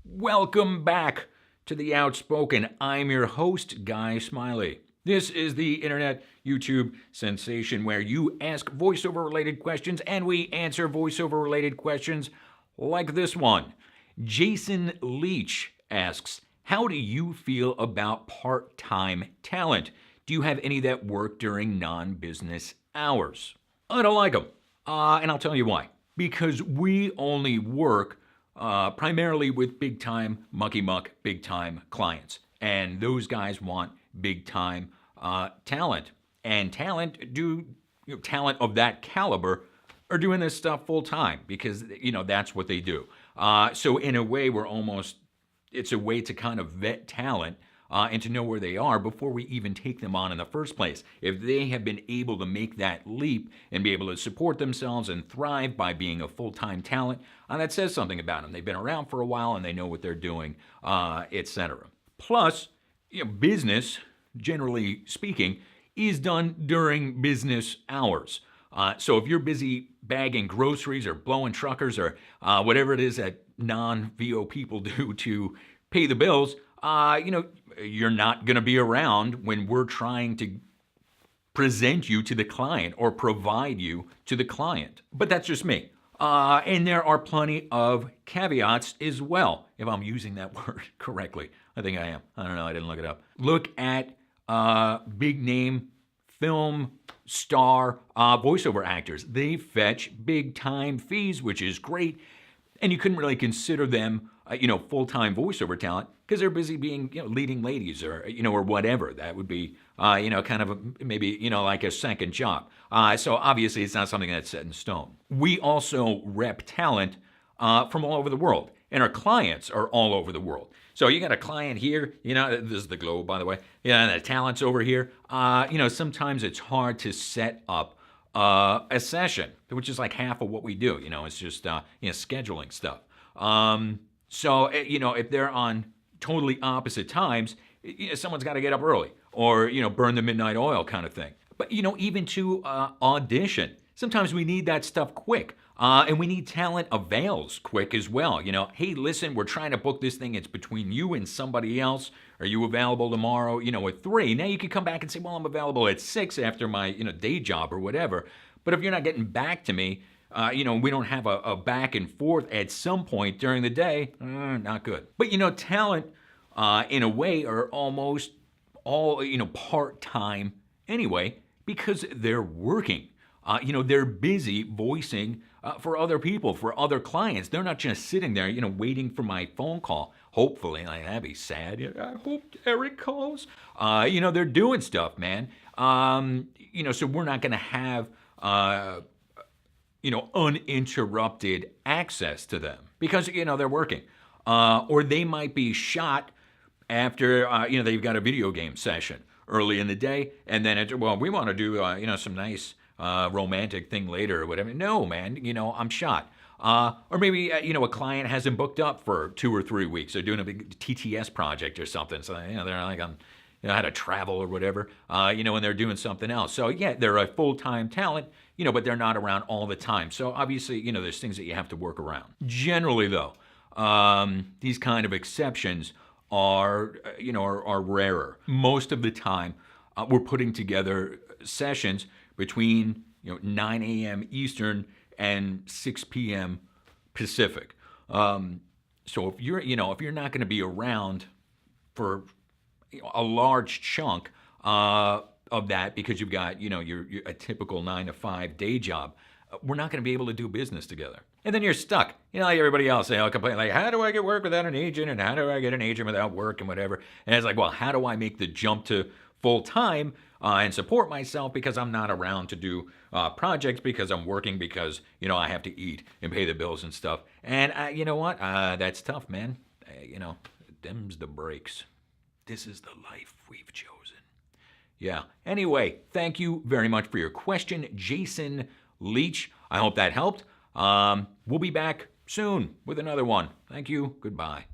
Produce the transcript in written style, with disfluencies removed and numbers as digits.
Welcome back to The Outspoken. I'm your host, Guy Smiley. This is the internet YouTube sensation where you ask voiceover-related questions and we answer voiceover-related questions like this one. Jason Leach asks, how do you feel about part-time talent? Do you have any that work during non-business hours? I don't like them, and I'll tell you why. Because we only work primarily with big-time mucky-muck, big-time clients. And those guys want big-time talent. And talent of that caliber are doing this stuff full-time because, that's what they do. So in a way, it's a way to kind of vet talent and to know where they are before we even take them on in the first place. If they have been able to make that leap and be able to support themselves and thrive by being a full-time talent, that says something about them. They've been around for a while and they know what they're doing, etc. Plus, business, generally speaking, is done during business hours. So if you're busy bagging groceries or blowing truckers or whatever it is that non-VO people do to pay the bills, you're not going to be around when we're trying to present you to the client or provide you to the client. But that's just me. And there are plenty of caveats as well, if I'm using that word correctly. I think I am. I don't know. I didn't look it up. Look at big name film star voiceover actors. They fetch big time fees, which is great. And you couldn't really consider them, full-time voiceover talent because they're busy being, leading ladies or, or whatever. That would be, kind of maybe, like a second job. So obviously it's not something that's set in stone. We also rep talent from all over the world, and our clients are all over the world. So you got a client here, this is the globe, by the way, and the talent's over here. Sometimes it's hard to set up a session, which is like half of what we do. It's just scheduling stuff. So if they're on totally opposite times, someone's got to get up early or burn the midnight oil kind of thing. But even to audition, sometimes we need that stuff quick. And we need talent avails quick as well. Hey, listen, we're trying to book this thing. It's between you and somebody else. Are you available tomorrow, at 3? Now you can come back and say, well, I'm available at 6 after my, day job or whatever. But if you're not getting back to me, we don't have a back and forth at some point during the day, not good. But, talent, in a way, are almost all, part-time anyway, because they're working. They're busy voicing for other people, for other clients. They're not just sitting there, waiting for my phone call. Hopefully, that'd be sad. I hope Eric calls. They're doing stuff, man. So we're not going to have, uninterrupted access to them because, they're working. Or they might be shot after, they've got a video game session early in the day. And then, we want to do, some nice romantic thing later or whatever. No, man, I'm shot. Or maybe, a client hasn't booked up for 2 or 3 weeks. They're doing a big TTS project or something. So, they're like on, how to travel or whatever, and they're doing something else. So, yeah, they're a full-time talent, but they're not around all the time. So, obviously, there's things that you have to work around. Generally, though, these kind of exceptions are rarer. Most of the time, we're putting together sessions between 9 a.m. Eastern and 6 p.m. Pacific. So if you're not going to be around for a large chunk of that because you've got your a typical 9 to 5 day job, we're not going to be able to do business together. And then you're stuck. Like everybody else, they'll complain like, how do I get work without an agent, and how do I get an agent without work and whatever. And it's like, well, how do I make the jump to full time and support myself because I'm not around to do projects because I'm working because I have to eat and pay the bills and stuff. And you know what? That's tough, man. Them's the breaks. This is the life we've chosen. Yeah. Anyway, thank you very much for your question, Jason Leach. I hope that helped. We'll be back soon with another one. Thank you. Goodbye.